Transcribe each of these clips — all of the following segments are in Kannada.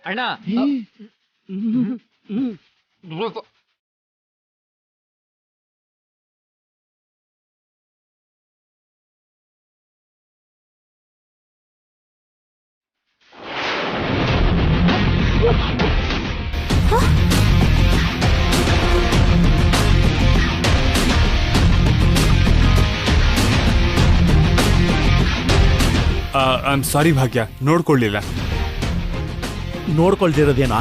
ಅಣ್ಣ ಐ ಆಮ್ ಸಾರಿ ಭಾಗ್ಯ, ನೋಡ್ಕೊಳ್ಳಿಲ್ಲ. ನೋಡ್ಕೊಳ್ದಿರೋದೇನಾ?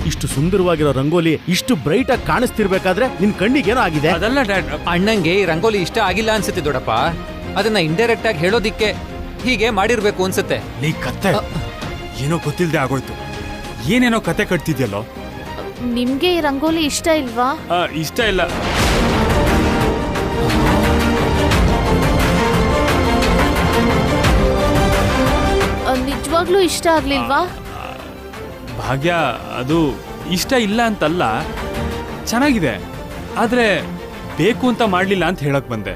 ಇಷ್ಟು ಸುಂದರವಾಗಿರೋ ರಂಗೋಲಿ ಇಷ್ಟು ಬ್ರೈಟ್ ಆಗಿ ಕಾಣಿಸ್ತಿರ್ಬೇಕಾದ್ರೆ ನಿನ್ ಕಣ್ಣಿಗೇನೋ ಆಗಿದೆ. ಅದಲ್ಲ ಡ್ಯಾಡ್, ಅಣ್ಣಂಗೆ ಈ ರಂಗೋಲಿ ಇಷ್ಟ ಆಗಿಲ್ಲ ಅನ್ಸುತ್ತೆ ದೊಡ್ಡಪ್ಪ. ಅದನ್ನ ಇಂಡೈರೆಕ್ಟ್ ಆಗಿ ಹೇಳೋದಿಕ್ಕೆ ಹೀಗೆ ಮಾಡಿರ್ಬೇಕು ಅನ್ಸುತ್ತೆ. ನೀ ಕತ್ತೆ ಏನೋ ಗೊತ್ತಿಲ್ಲದೆ ಆಗೋಯ್ತು. ಏನೇನೋ ಕತೆ ಕಟ್ತಿದ್ಯಲ್ಲೋ. ನಿಮ್ಗೆ ಈ ರಂಗೋಲಿ ಇಷ್ಟ ಇಲ್ವಾ? ಇಷ್ಟ ಇಲ್ಲ. ನಿಜವಾಗ್ಲೂ ಇಷ್ಟ ಆಗ್ಲಿಲ್ವಾ? ಭಾಗ್ಯ, ಅದು ಇಷ್ಟ ಇಲ್ಲ ಅಂತಲ್ಲ, ಚೆನ್ನಾಗಿದೆ. ಆದ್ರೆ ಬೇಕು ಅಂತ ಮಾಡ್ಲಿಲ್ಲ ಅಂತ ಹೇಳಕ್ ಬಂದೆ.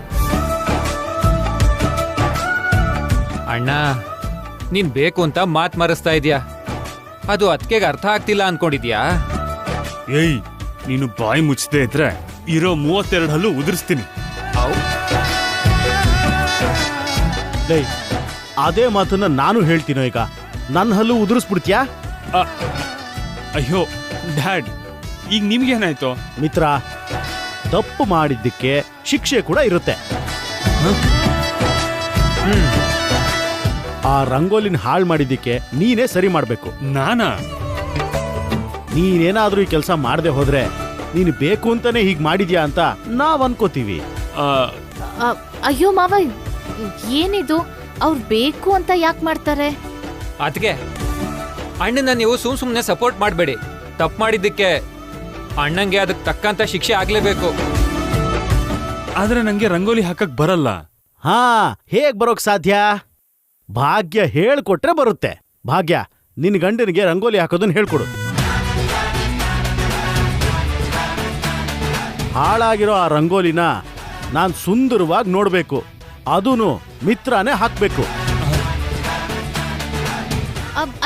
ಅಣ್ಣ, ನೀನ್ ಬೇಕು ಅಂತ ಮಾತ್ ಮರೆಸ್ತಾ ಇದೀಯಾ. ಅದು ಅದ್ಕೆಗೆ ಅರ್ಥ ಆಗ್ತಿಲ್ಲ ಅನ್ಕೊಂಡಿದ್ಯಾ? ಏಯ್, ನೀನು ಬಾಯಿ ಮುಚ್ಚದೆ ಇದ್ರೆ ಇರೋ 32 ಹಲ್ಲು ಉದುರಿಸ್ತೀನಿ. ಅದೇ ಮಾತನ್ನ ನಾನು ಹೇಳ್ತೀನೋ ಈಗ. ನನ್ನ ಹಲ್ಲು ಉದುರಿಸ್ಬಿಡ್ತೀಯಾ? ಅಯ್ಯೋ ಡ್ಯಾಡ್, ಈಗ ನಿಮ್ಗೇನಾಯ್ತು? ಮಿತ್ರ, ತಪ್ಪು ಮಾಡಿದ್ದಕ್ಕೆ ಶಿಕ್ಷೆ ಕೂಡ ಇರುತ್ತೆ. ಆ ರಂಗೋಲಿನ ಹಾಳು ಮಾಡಿದ್ದಕ್ಕೆ ನೀನೇ ಸರಿ ಮಾಡ್ಬೇಕು. ನಾನಾ? ನೀನೇನಾದ್ರೂ ಈ ಕೆಲಸ ಮಾಡದೆ ಹೋದ್ರೆ ನೀನು ಬೇಕು ಅಂತಾನೆ ಹೀಗ್ ಮಾಡಿದ್ಯಾ ಅಂತ ನಾವ್ ಅನ್ಕೋತೀವಿ. ಅಯ್ಯೋ ಮಾವ, ಏನಿದು? ಅವ್ರು ಬೇಕು ಅಂತ ಯಾಕೆ ಮಾಡ್ತಾರೆ? ಅದ್ಕೆ ಅಣ್ಣನ ನೀವು ಸುಮ್ನೆ ಸಪೋರ್ಟ್ ಮಾಡಬೇಡಿ. ತಪ್ಪು ಮಾಡಿದ್ದಕ್ಕೆ ಅಣ್ಣಂಗೆ ಅದಕ್ಕೆ ತಕ್ಕಂತ ಶಿಕ್ಷೆ ಆಗ್ಲೇಬೇಕು. ಆದ್ರೆ ನಂಗೆ ರಂಗೋಲಿ ಹಾಕಕ್ ಬರಲ್ಲ. ಹಾ, ಹೇಗ್ ಬರೋಕ್ ಸಾಧ್ಯ? ಭಾಗ್ಯ ಹೇಳ್ಕೊಟ್ರೆ ಬರುತ್ತೆ. ಭಾಗ್ಯ, ನಿನ್ ಗಂಡನಿಗೆ ರಂಗೋಲಿ ಹಾಕೋದನ್ನ ಹೇಳ್ಕೊಡು. ಹಾಳಾಗಿರೋ ಆ ರಂಗೋಲಿನ ನಾನ್ ಸುಂದರವಾಗಿ ನೋಡ್ಬೇಕು. ಅದೂನು ಮಿತ್ರನೇ ಹಾಕ್ಬೇಕು.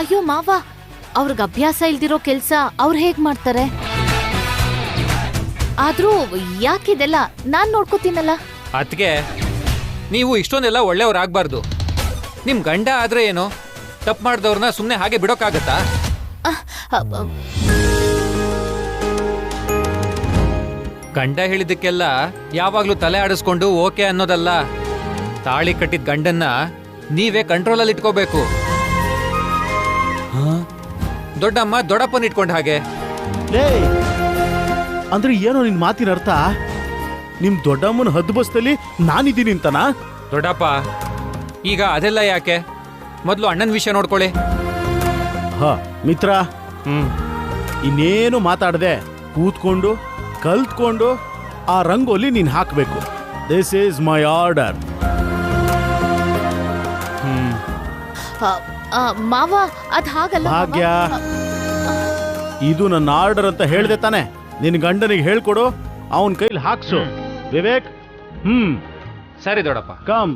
ಅಯ್ಯೋ ಮಾವ, ಅವ್ರಿಗೆ ಅಭ್ಯಾಸ ಇಲ್ದಿರೋ ಕೆಲ್ಸ ಅವ್ರು ಹೇಗ್ ಮಾಡ್ತಾರೆ? ಆದ್ರೂ ಯಾಕಿದೆಲ್ಲ ನಾನ್ ನೋಡ್ಕೋತೀನಲ್ಲ. ಅದ್ಕೆ ನೀವು ಇಷ್ಟೊಂದೆಲ್ಲ ಒಳ್ಳೆಯವ್ರಾಗ್ಬಾರ್ದು. ನಿಮ್ ಗಂಡ ಆದ್ರೆ ಏನು, ತಪ್ಪು ಮಾಡ್ದವ್ರನ್ನ ಸುಮ್ನೆ ಹಾಗೆ ಬಿಡೋಕ್ಕಾಗತ್ತಾ? ಗಂಡ ಹೇಳಿದ್ದಕ್ಕೆಲ್ಲ ಯಾವಾಗ್ಲೂ ತಲೆ ಆಡಿಸ್ಕೊಂಡು ಓಕೆ ಅನ್ನೋದಲ್ಲ. ತಾಳಿ ಕಟ್ಟಿದ ಗಂಡನ್ನ ನೀವೇ ಕಂಟ್ರೋಲಲ್ಲಿ ಇಟ್ಕೋಬೇಕು. ದೊಡ್ಡಮ್ಮ ದೊಡ್ಡಪ್ಪನ ಇಟ್ಕೊಂಡ ಹಾಗೆ. ಅಂದ್ರೆ ಏನೋ ನಿನ್ ಮಾತಿನ ಅರ್ಥ? ನಿಮ್ ದೊಡ್ಡಮ್ಮನ ಹದ್ದು ಬಸ್ತಲ್ಲಿ ನಾನಿದ್ದೀನಿ ಅಂತನಾ? ದೊಡ್ಡಪ್ಪ, ಈಗ ಅದೆಲ್ಲ ಯಾಕೆ? ಮೊದಲು ಅಣ್ಣನ ವಿಷಯ ನೋಡ್ಕೊಳ್ಳಿ. ಮಿತ್ರ, ಇನ್ನೇನು ಮಾತಾಡದೆ ಕೂತ್ಕೊಂಡು ಕಲ್ತ್ಕೊಂಡು ಆ ರಂಗೋಲಿ ನೀನ್ ಹಾಕ್ಬೇಕು. This is my order. ಮಾವ, ಅದ್ ಹಾಗಲ್ಲ. ಭಾಗ್ಯ, ಇದು ನನ್ನ ಆರ್ಡರ್ ಅಂತ ಹೇಳ್ದೆ ತಾನೆ? ನಿನ್ ಗಂಡನಿಗೆ ಹೇಳ್ಕೊಡು, ಅವನ್ ಕೈಲಿ ಹಾಕ್ಸು. ವಿವೇಕ್, ಸರಿ ದೊಡ್ಡಪ್ಪ, ಕಮ್.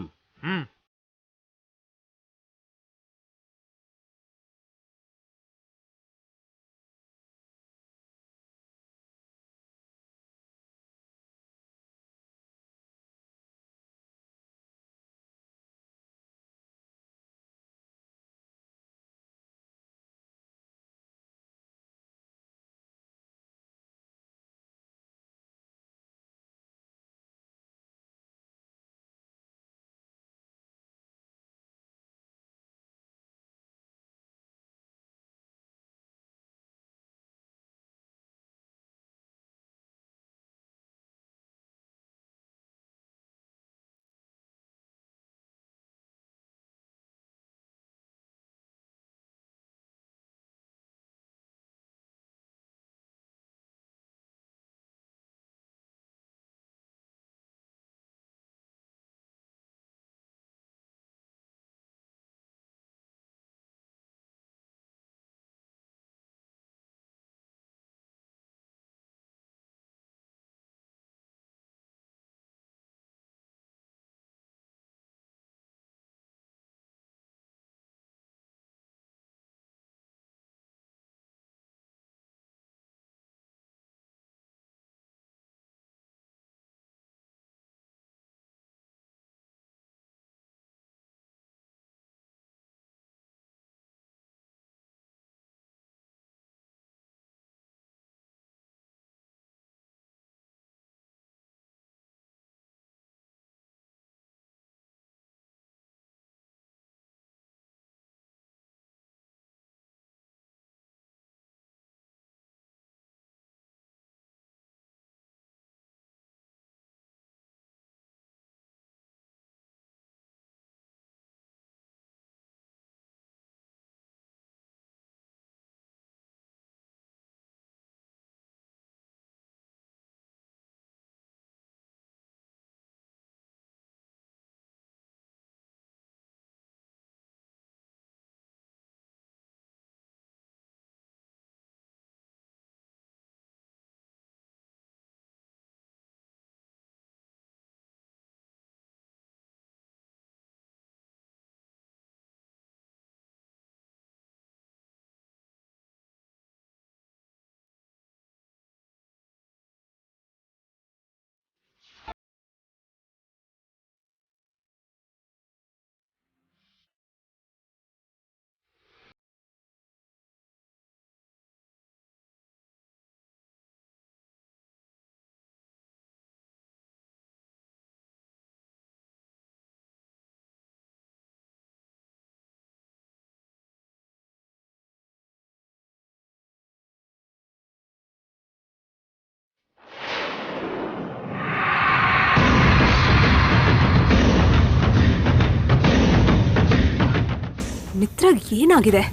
ಮಿತ್ರಗ್ ಏನಾಗಿದೆ?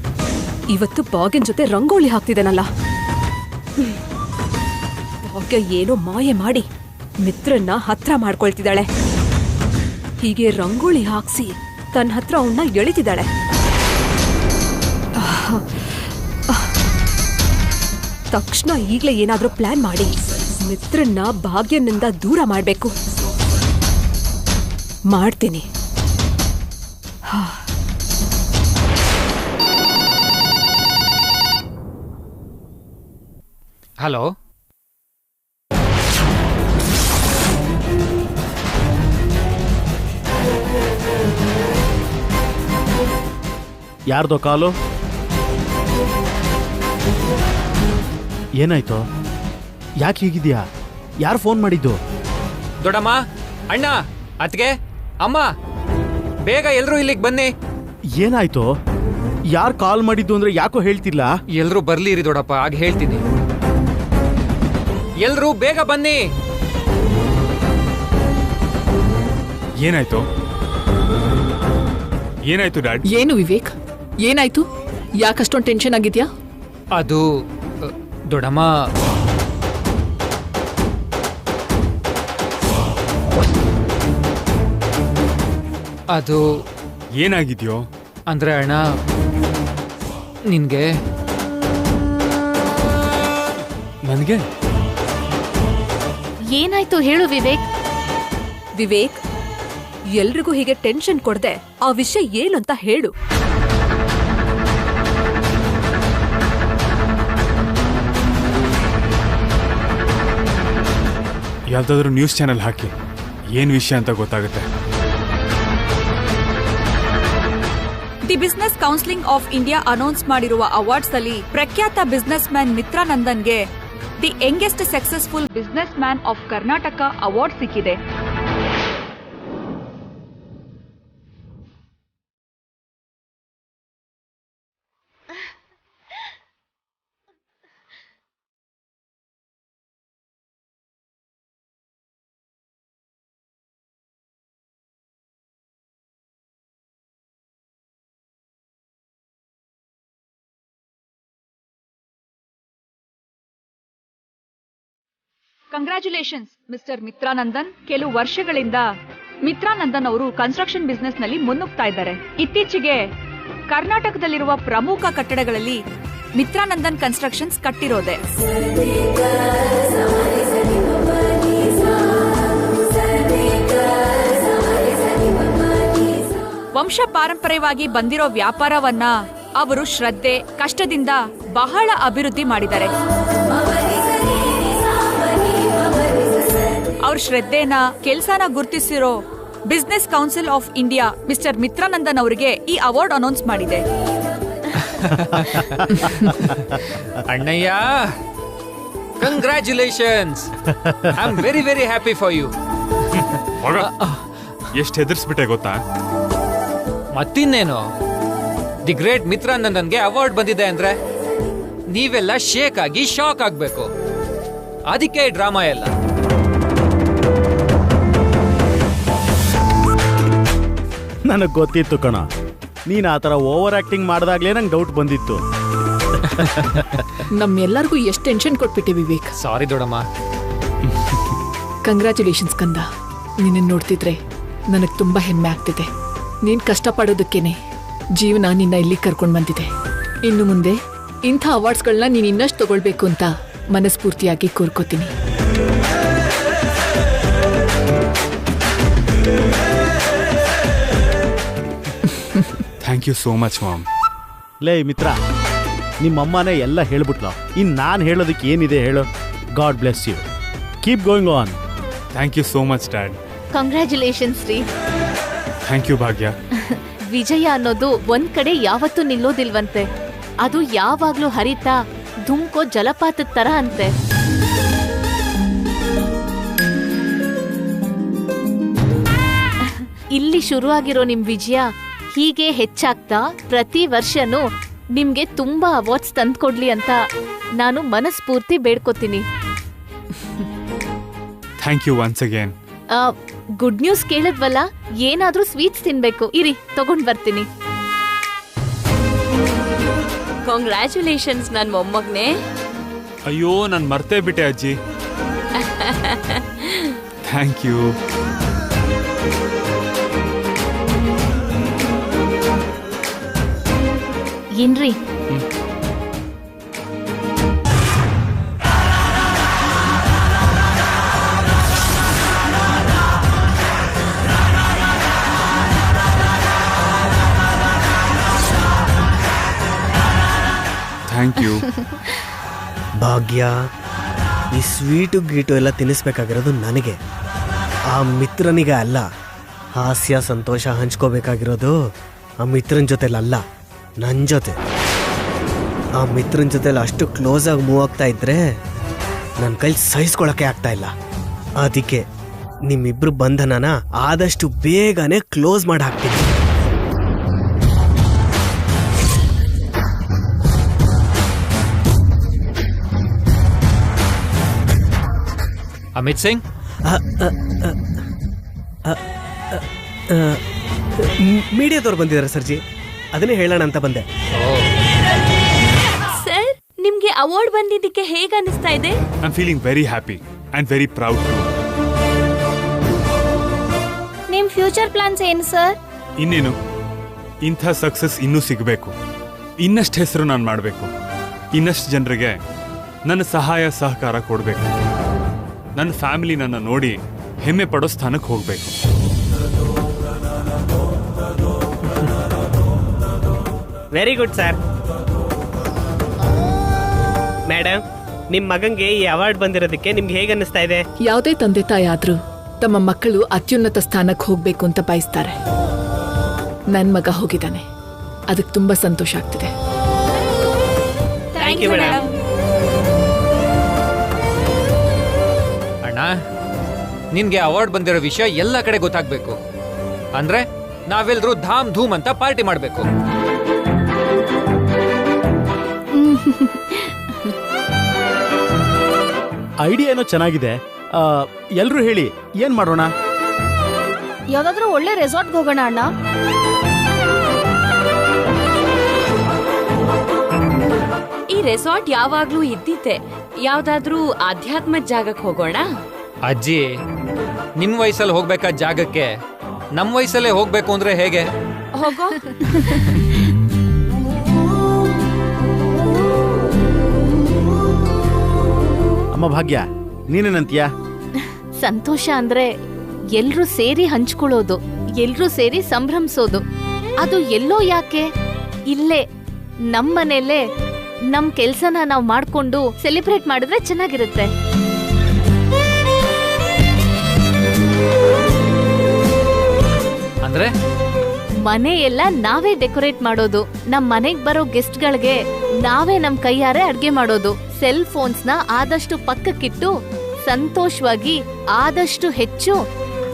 ಇವತ್ತು ಭಾಗ್ಯನ್ ಜೊತೆ ರಂಗೋಲಿ ಹಾಕ್ತಿದ್ದಾನಲ್ಲ. ಭಾಗ್ಯ ಏನೋ ಮಾಯೆ ಮಾಡಿ ಮಿತ್ರನ್ನ ಹತ್ರ ಮಾಡ್ಕೊಳ್ತಿದ್ದಾಳೆ. ಹೀಗೆ ರಂಗೋಲಿ ಹಾಕ್ಸಿ ತನ್ನ ಹತ್ರ ಅವನ್ನ ಎಳಿತಿದ್ದಾಳೆ. ತಕ್ಷಣ ಈಗ್ಲೇ ಏನಾದ್ರೂ ಪ್ಲಾನ್ ಮಾಡಿ ಮಿತ್ರನ್ನ ಭಾಗ್ಯನಿಂದ ದೂರ ಮಾಡ್ಬೇಕು. ಮಾಡ್ತೀನಿ. ಹಲೋ, ಯಾರ್ದೋ ಕಾಲು? ಏನಾಯ್ತು? ಯಾಕೆ ಹೀಗಿದ್ಯಾ? ಯಾರು ಫೋನ್ ಮಾಡಿದ್ದು? ದೊಡ್ಡಮ್ಮ, ಅಣ್ಣ, ಅತ್ಗೆ, ಅಮ್ಮ, ಬೇಗ ಎಲ್ರೂ ಇಲ್ಲಿಗೆ ಬನ್ನಿ. ಏನಾಯ್ತು? ಯಾರು ಕಾಲ್ ಮಾಡಿದ್ದು ಅಂದ್ರೆ ಯಾಕೋ ಹೇಳ್ತಿಲ್ಲ? ಎಲ್ರೂ ಬರ್ಲಿರಿ ದೊಡ್ಡಪ್ಪ, ಆಗ ಹೇಳ್ತೀನಿ. ಎಲ್ರೂ ಬೇಗ ಬನ್ನಿ. ಏನಾಯ್ತು? ಏನಾಯ್ತು ಡ್ಯಾಡ್? ಏನು ವಿವೇಕ್, ಏನಾಯ್ತು? ಯಾಕಷ್ಟೊಂದು ಟೆನ್ಷನ್ ಆಗಿದ್ಯಾ? ಅದು ದೊಡ್ಡಮ್ಮ, ಅದು ಏನಾಗಿದ್ಯೋ? ಅಂದ್ರೆ ಅಣ್ಣ, ನಿನ್ಗೆ ನನಗೆ ಏನಾಯ್ತು ಹೇಳು ವಿವೇಕ್. ವಿವೇಕ್, ಎಲ್ರಿಗೂ ಹೀಗೆ ಟೆನ್ಷನ್ ಕೊಡದೆ ಆ ವಿಷಯ ಏನು ಅಂತ ಹೇಳು. ಯಾವ್ದಾದ್ರು ನ್ಯೂಸ್ ಚಾನೆಲ್ ಹಾಕಿ ಏನ್ ವಿಷಯ ಅಂತ ಗೊತ್ತಾಗುತ್ತೆ. The business counselling of India announce ಮಾಡಿರುವ ಅವಾರ್ಡ್ಸ್ ಅಲ್ಲಿ ಪ್ರಖ್ಯಾತ ಬಿಸಿನೆಸ್ ಮ್ಯಾನ್ ಮಿತ್ರಾನಂದನ್ಗೆ the youngest successful businessman of Karnataka award ಸಿಕ್ಕಿದೆ. Congratulations mister Mitranandan. ಕೆಲವು ವರ್ಷಗಳಿಂದ ಮಿತ್ರಾನಂದನ್ ಅವರು ಕನ್ಸ್ಟ್ರಕ್ಷನ್ ಬಿಸ್ನೆಸ್ ನಲ್ಲಿ ಮುನ್ನುಗ್ತಾ ಇದ್ದಾರೆ. ಇತ್ತೀಚೆಗೆ ಕರ್ನಾಟಕದಲ್ಲಿರುವ ಪ್ರಮುಖ ಕಟ್ಟಡಗಳಲ್ಲಿ ಮಿತ್ರಾನಂದನ್ ಕನ್ಸ್ಟ್ರಕ್ಷನ್ಸ್ ಕಟ್ಟಿರೋದೆ. ವಂಶ ಪಾರಂಪರ್ಯವಾಗಿ ಬಂದಿರೋ ವ್ಯಾಪಾರವನ್ನ ಅವರು ಶ್ರದ್ಧೆ, ಕಷ್ಟದಿಂದ ಬಹಳ ಅಭಿವೃದ್ಧಿ ಮಾಡಿದ್ದಾರೆ. ಅವ್ರ ಶ್ರದ್ಧೆನ, ಕೆಲ್ಸನ ಗುರುತಿಸಿರೋ business council of India mister Mitranandan ಅವರಿಗೆ ಈ ಅವಾರ್ಡ್ ಅನೌನ್ಸ್ ಮಾಡಿದೆ. ಅಣ್ಣಯ್ಯ, congratulations. I am very very happy for you. ಎಷ್ಟು ಹೆದರ್ಸ್ಬಿಟ್ಟೆ ಗೊತ್ತಾ? ಮತ್ತಿನ್ನೇನು, ದಿ ಗ್ರೇಟ್ ಮಿತ್ರಾನಂದನ್ಗೆ ಅವಾರ್ಡ್ ಬಂದಿದೆ ಅಂದ್ರೆ ನೀವೆಲ್ಲ ಶೇಕ್ ಆಗಿ ಶಾಕ್ ಆಗ್ಬೇಕು. ಅದಕ್ಕೆ ಡ್ರಾಮಾ ಎಲ್ಲ. ನನಗೆ ಗೊತ್ತಿತ್ತು ಕಣ, ನೀನು ಆ ಥರ ಓವರ್ ಆಕ್ಟಿಂಗ್ ಮಾಡಿದಾಗ್ಲೇ ನಂಗೆ ಡೌಟ್ ಬಂದಿತ್ತು. ನಮ್ಮೆಲ್ಲರಿಗೂ ಎಷ್ಟು ಟೆನ್ಷನ್ ಕೊಟ್ಬಿಟ್ಟೆ ವಿವೇಕ್. ಸಾರಿ ದೊಡ್ಡಮ್ಮ. ಕಂಗ್ರ್ಯಾಚುಲೇಷನ್ಸ್ ಕಂದ. ನಿನ್ನ ನೋಡ್ತಿದ್ರೆ ನನಗೆ ತುಂಬಾ ಹೆಮ್ಮೆ ಆಗ್ತಿದೆ. ನೀನ್ ಕಷ್ಟಪಡೋದಕ್ಕೇನೆ ಜೀವನ ನಿನ್ನ ಇಲ್ಲಿ ಕರ್ಕೊಂಡು ಬಂದಿದೆ. ಇನ್ನು ಮುಂದೆ ಇಂಥ ಅವಾರ್ಡ್ಸ್ಗಳನ್ನ ನೀನು ಇನ್ನಷ್ಟು ತಗೊಳ್ಬೇಕು ಅಂತ ಮನಸ್ಫೂರ್ತಿಯಾಗಿ ಕೋರ್ಕೋತೀನಿ. Thank you so much mom. ಲೇ ಮಿತ್ರ, ನಿಮ್ಮಮ್ಮನೇ ಎಲ್ಲ ಹೇಳ್ಬಿಟ್ಲು. ಇನ್ನು ನಾನು ಹೇಳೋದಕ್ಕೆ ಏನಿದೆ ಹೇಳು? God bless you. Keep going on. Thank you so much dad. Congratulations ರೀ. Thank you Bhagya. ವಿಜಯ ಅನ್ನೋದು ಒಂದ್ ಕಡೆ ಯಾವತ್ತೂ ನಿಲ್ಲೋದಿಲ್ವಂತೆ. ಅದು ಯಾವಾಗ್ಲೂ ಹರಿತಾ ಧುಮ್ಕೋ ಜಲಪಾತದ ತರ ಅಂತೆ. ಇಲ್ಲಿ ಶುರುವಾಗಿರೋ ನಿಮ್ ವಿಜಯ ಹೀಗೆ ಹೆಚ್ಚಾಗ್ತಾ ಪ್ರತಿ ವರ್ಷನೂ ನಿಮ್ಗೆ ತುಂಬಾ ಅವಾರ್ಡ್ಸ್ ತಂದ್ಕೊಡ್ಲಿ ಅಂತ ನಾನು ಮನಸ್ಫೂರ್ತಿ ಬೇಡ್ಕೋತೀನಿ. Thank you once again. Good news ಕೇಳಿದ್ವಲ್ಲ, ಏನಾದ್ರೂ ಸ್ವೀಟ್ಸ್ ತಿನ್ಬೇಕು. ಇರಿ, ತಗೊಂಡ್ ಬರ್ತೀನಿ. ಕಾಂಗ್ರ್ಯಾಚುಲೇಷನ್ಸ್ ನನ್ ಮೊಮ್ಮಗನೇ. ಅಯ್ಯೋ ನಾನು ಮರ್ತೇ ಬಿಟ್ಟೆ ಅಜ್ಜಿ. Thank you. ಏನ್ರಿ ಥ್ಯಾಂಕ್ ಯು. ಭಾಗ್ಯ, ಈ ಸ್ವೀಟು ಗೀಟು ಎಲ್ಲ ತಿನ್ನಿಸ್ಬೇಕಾಗಿರೋದು ನನಗೆ, ಆ ಮಿತ್ರನಿಗೆ ಅಲ್ಲ. ಹಾಸ್ಯ ಸಂತೋಷ ಹಂಚ್ಕೋಬೇಕಾಗಿರೋದು ಆ ಮಿತ್ರನ ಜೊತೆಲಲ್ಲ, ನನ್ನ ಜೊತೆ. ಆ ಮಿತ್ರನ ಜೊತೆಲಿ ಅಷ್ಟು ಕ್ಲೋಸ್ ಆಗಿ ಮೂವ್ ಆಗ್ತಾ ಇದ್ರೆ ನನ್ನ ಕೈಲಿ ಸಹಿಸ್ಕೊಳಕ್ಕೆ ಆಗ್ತಾ ಇಲ್ಲ. ಅದಕ್ಕೆ ನಿಮ್ಮಿಬ್ರು ಬಂಧನನ ಆದಷ್ಟು ಬೇಗನೆ ಕ್ಲೋಸ್ ಮಾಡಿ ಹಾಕ್ತೀನಿ. ಅಮಿತ್ ಸಿಂಗ್, ಮೀಡಿಯಾದವ್ರು ಬಂದಿದ್ದಾರೆ ಸರ್ಜಿ, ಅದನ್ನೇ ಹೇಳೋಣ ಅಂತ ಬಂದೆ. ಸರ್, ನಿಮ್ಗೆ ಅವಾರ್ಡ್ ಬಂದಿದ್ದಕ್ಕೆ ಹೇಗ ಅನಿಸ್ತಾ ಇದೆ? I am feeling very happy and very proud. ನಿಮ್ ಫ್ಯೂಚರ್ ಪ್ಲಾನ್ಸ್ ಏನು ಸರ್? ಇನ್ನೇನು, ಇಂಥ ಸಕ್ಸಸ್ ಇನ್ನೂ ಸಿಗಬೇಕು, ಇನ್ನಷ್ಟು ಹೆಸರು ನಾನು ಮಾಡಬೇಕು, ಇನ್ನಷ್ಟು ಜನರಿಗೆ ನನ್ನ ಸಹಾಯ ಸಹಕಾರ ಕೊಡಬೇಕು, ನನ್ನ ಫ್ಯಾಮಿಲಿ ನನ್ನ ನೋಡಿ ಹೆಮ್ಮೆ ಪಡೋ ಸ್ಥಾನಕ್ಕೆ ಹೋಗಬೇಕು. Very good sir. ಮೇಡಮ್, ನಿಮ್ಮ ಮಗಂಗೆ ಈ ಅವಾರ್ಡ್ ಬಂದಿರೋದಕ್ಕೆ ನಿಮ್ಗೆ ಹೇಗೆ ಅನ್ನಿಸ್ತಾ ಇದೆ? ಯಾವುದೇ ತಂದೆ ತಾಯಿ ಆದ್ರೂ ತಮ್ಮ ಮಕ್ಕಳು ಅತ್ಯುನ್ನತ ಸ್ಥಾನಕ್ಕೆ ಹೋಗ್ಬೇಕು ಅಂತ ಬಯಸ್ತಾರೆ. ನನ್ ಮಗ ಹೋಗಿದ್ದಾನೆ, ಅದಕ್ಕೆ ತುಂಬಾ ಸಂತೋಷ ಆಗ್ತಿದೆ. Thank you madam. ಅಣ್ಣ, ನಿನ್ಗೆ ಅವಾರ್ಡ್ ಬಂದಿರೋ ವಿಷಯ ಎಲ್ಲ ಕಡೆ ಗೊತ್ತಾಗ್ಬೇಕು ಅಂದ್ರೆ ನಾವೆಲ್ಲರೂ ಧಾಮ್ ಧೂಮ್ ಅಂತ ಪಾರ್ಟಿ ಮಾಡ್ಬೇಕು. ಐಡಿಯಾ ಏನೋ ಚೆನ್ನಾಗಿದೆ. ಎಲ್ರೂ ಹೇಳಿ, ಏನ್ ಮಾಡೋಣ? ಯಾವ್ದಾದ್ರೂ ಒಳ್ಳೆ ರೆಸಾರ್ಟ್ಗೆ ಹೋಗೋಣ ಅಣ್ಣ. ಈ ರೆಸಾರ್ಟ್ ಯಾವಾಗ್ಲೂ ಇದ್ದಿತ್ತೆ. ಯಾವ್ದಾದ್ರೂ ಆಧ್ಯಾತ್ಮದ ಜಾಗಕ್ಕೆ ಹೋಗೋಣ. ಅಜ್ಜಿ, ನಿಮ್ ವಯಸ್ಸಲ್ಲಿ ಹೋಗ್ಬೇಕಾದ ಜಾಗಕ್ಕೆ ನಮ್ ವಯಸ್ಸಲ್ಲೇ ಹೋಗ್ಬೇಕು ಅಂದ್ರೆ ಹೇಗೆ? ಹೋಗೋ. ಅಮ್ಮ ಭಾಗ್ಯ, ನೀನೇನಂತೀಯ? ಸಂತೋಷ ಅಂದ್ರೆ ಎಲ್ರೂ ಸೇರಿ ಹಂಚ್ಕೊಳ್ಳೋದು, ಎಲ್ರೂ ಸೇರಿ ಸಂಭ್ರಮಿಸೋದು. ಅದು ಎಲ್ಲೋ ಯಾಕೆ, ಇಲ್ಲೇ ನಮ್ಮನೇಲೆ ನಮ್ ಕೆಲ್ಸನ ನಾವ್ ಮಾಡ್ಕೊಂಡು ಸೆಲೆಬ್ರೇಟ್ ಮಾಡಿದ್ರೆ ಚೆನ್ನಾಗಿರುತ್ತೆ. ಅಂದ್ರೆ ಮನೆ ಎಲ್ಲ ನಾವೇ ಡೆಕೋರೇಟ್ ಮಾಡೋದು, ನಮ್ ಮನೆಗ್ ಬರೋ ಗೆಸ್ಟ್ಗಳಿಗೆ ನಾವೇ ನಮ್ ಕೈಯಾರೆ ಅಡ್ಗೆ ಮಾಡೋದು. ಸೆಲ್ ಫೋನ್ಸ್ನ ಆದಷ್ಟು ಪಕ್ಕಕ್ಕಿಟ್ಟು ಸಂತೋಷವಾಗಿ ಆದಷ್ಟು ಹೆಚ್ಚು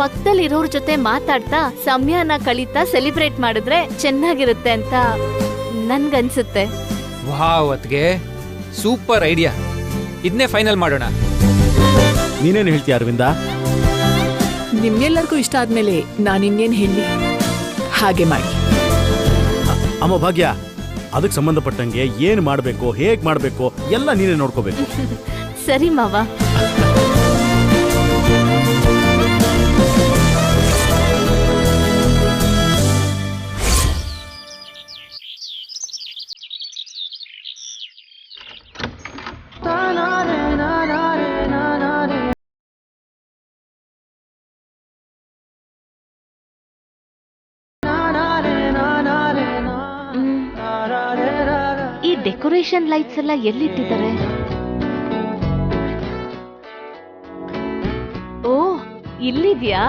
ಪಕ್ಕದಲ್ಲಿರೋರ್ ಜೊತೆ ಮಾತಾಡ್ತಾ ಸಮಯನ ಕಳೀತಾ ಸೆಲೆಬ್ರೇಟ್ ಮಾಡಿದ್ರೆ ಚೆನ್ನಾಗಿರುತ್ತೆ ಅಂತ ನನ್ಗನ್ಸುತ್ತೆ. ವಾವ್, ಅತ್ಗೆ ಸೂಪರ್ ಐಡಿಯಾ. ಇದನ್ನೇ ಫೈನಲ್ ಮಾಡೋಣ. ನೀನೇನು ಹೇಳ್ತೀಯ ಅರವಿಂದ? ನಿಮ್ಗೆಲ್ಲರಿಗೂ ಇಷ್ಟ ಆದ್ಮೇಲೆ ನಾನಿನ್ನೇನ್ ಹೇಳಿ, ಹಾಗೆ ಮಾಡಿ. ಅಮ್ಮ ಭಾಗ್ಯ, ಅದಕ್ಕೆ ಸಂಬಂಧಪಟ್ಟಂಗೆ ಏನ್ ಮಾಡ್ಬೇಕು, ಹೇಗ್ ಮಾಡ್ಬೇಕು ಎಲ್ಲ ನೀನೇ ನೋಡ್ಕೋಬೇಕು. ಸರಿ ಮಾವ. ಈ ಡೆಕೋರೇಷನ್ ಲೈಟ್ಸ್ ಎಲ್ಲ ಎಲ್ಲಿಟ್ಟಿದ್ದಾರೆ? ಓ, ಇಲ್ಲಿದ್ಯಾ?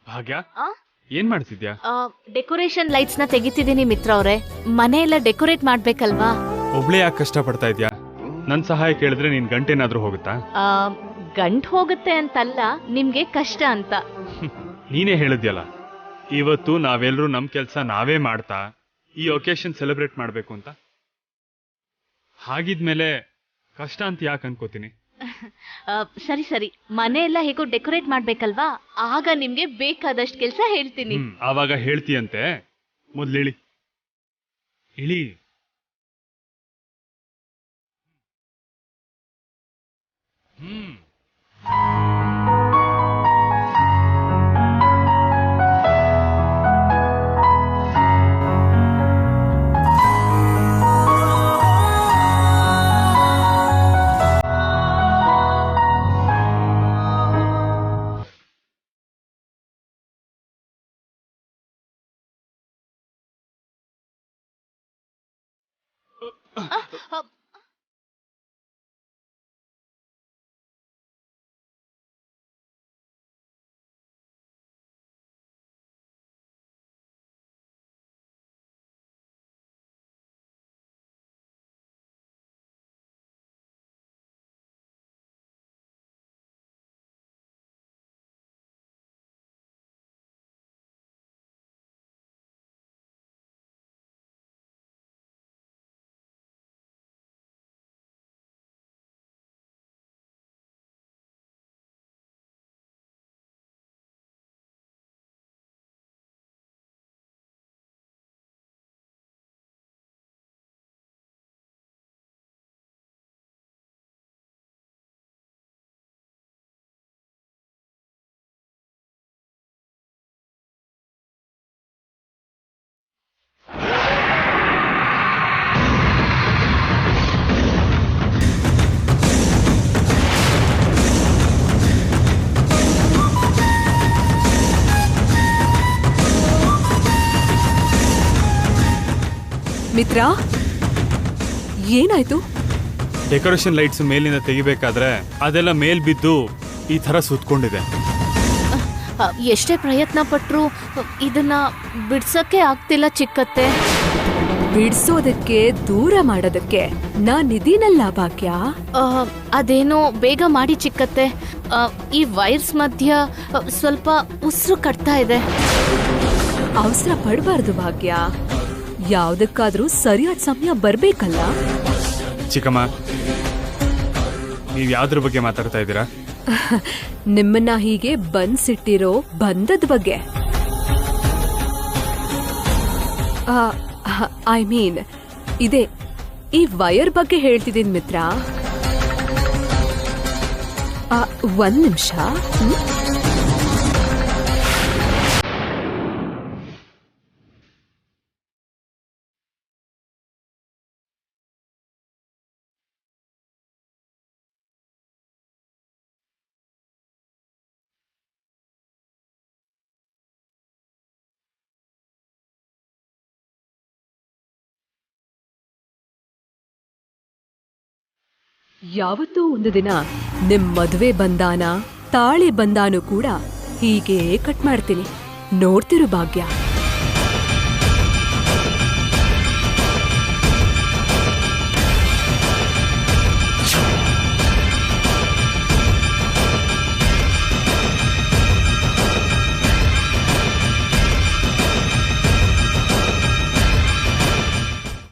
ಭಾಗ್ಯ, ಏನ್ ಮಾಡ್ತಿದ್ಯಾ? ಡೆಕೋರೇಷನ್ ಲೈಟ್ಸ್ ನ ತೆಗಿತಿದ್ದೀನಿ ಮಿತ್ರ ಅವ್ರೆ. ಮನೆ ಎಲ್ಲ ಡೆಕೋರೇಟ್ ಮಾಡ್ಬೇಕಲ್ವಾ? ಒಬ್ಳೆ ಯಾಕೆ ಕಷ್ಟ ಪಡ್ತಾ ಇದ್ಯಾ? ನನ್ ಸಹಾಯ ಕೇಳಿದ್ರೆ ನೀನ್ ಗಂಟೆನಾದ್ರೂ ಹೋಗುತ್ತಾ? ಗಂಟ್ ಹೋಗುತ್ತೆ ಅಂತಲ್ಲ, ನಿಮ್ಗೆ ಕಷ್ಟ ಅಂತ. ನೀನೇ ಹೇಳಿದ್ಯಲ್ಲ, ಇವತ್ತು ನಾವೆಲ್ಲರೂ ನಮ್ಮ ಕೆಲಸ ನಾವೇ ಮಾಡ್ತಾ ಈ ಒಕೇಶನ್ ಸೆಲೆಬ್ರೇಟ್ ಮಾಡಬೇಕು ಅಂತ. ಹಾಗಿದ್ಮೇಲೆ ಕಷ್ಟ ಅಂತ ಯಾಕೆ ಅನ್ಕೋತೀನಿ? ಸರಿ ಸರಿ, ಮನೆ ಎಲ್ಲ ಹೇಗೋ ಡೆಕೋರೇಟ್ ಮಾಡ್ಬೇಕಲ್ವಾ, ಆಗ ನಿಮ್ಗೆ ಬೇಕಾದಷ್ಟು ಕೆಲಸ ಹೇಳ್ತೀನಿ. ಆವಾಗ ಹೇಳ್ತೀಯಂತೆ. ಮೊದ್ಲಿಳಿ ಇಳಿ. ಮಿತ್ರ, ಏನಾಯ್ತು? ಡೆಕೋರೇಷನ್ ಲೈಟ್ಸ್ ಮೇಲಿಂದ ತೆಗಿಬೇಕಾದ್ರೆ ಅದೆಲ್ಲ ಮೇಲ್ ಬಿದ್ದು ಈ ತರ ಸುತ್ಕೊಂಡಿದೆ. ಎಷ್ಟೇ ಪ್ರಯತ್ನ ಪಟ್ರು ಇದನ್ನ ಬಿಡ್ಸಕ್ಕೆ ಆಗ್ತಿಲ್ಲ ಚಿಕ್ಕತ್ತೆ. ಬಿಡ್ಸೋದಕ್ಕೆ, ದೂರ ಮಾಡೋದಕ್ಕೆ ನಾನಿದೀನಲ್ಲ ಭಾಗ್ಯ. ಅದೇನೋ ಬೇಗ ಮಾಡಿ ಚಿಕ್ಕತ್ತೆ. ಈ ವೈರ್ಸ್ ಮಧ್ಯ ಸ್ವಲ್ಪ ಉಸಿರು ಕಟ್ತಾ ಇದೆ. ಅವಸರ ಪಡಬಾರ್ದು ಭಾಗ್ಯ, ಯಾವ್ದಕ್ಕಾದ್ರೂ ಸರಿಯಾದ ಸಮಯ ಬರ್ಬೇಕಲ್ಲ. ಚಿಕ್ಕಮ್ಮ, ನೀವ್ ಯಾವ್ದ್ರ ಬಗ್ಗೆ ಮಾತಾಡ್ತಾ ಇದ್ದೀರಾ? ನಿಮ್ಮನ್ನ ಹೀಗೆ ಬಂದ್ಸಿಟ್ಟಿರೋ ಬಂದದ ಬಗ್ಗೆ. ಐ ಮೀನ್ ಇದೇ ಈ ವೈರ್ ಬಗ್ಗೆ ಹೇಳ್ತಿದ್ದೀನಿ ಮಿತ್ರ. ಒಂದ್ ನಿಮಿಷ. ಯಾವತ್ತೂ ಒಂದು ದಿನ ನಿಮ್ ಮದುವೆ ಬಂದಾನ, ತಾಳಿ ಬಂದಾನು ಕೂಡ ಹೀಗೆ ಕಟ್ ಮಾಡ್ತೀನಿ. ನೋಡ್ತಿರು ಭಾಗ್ಯ.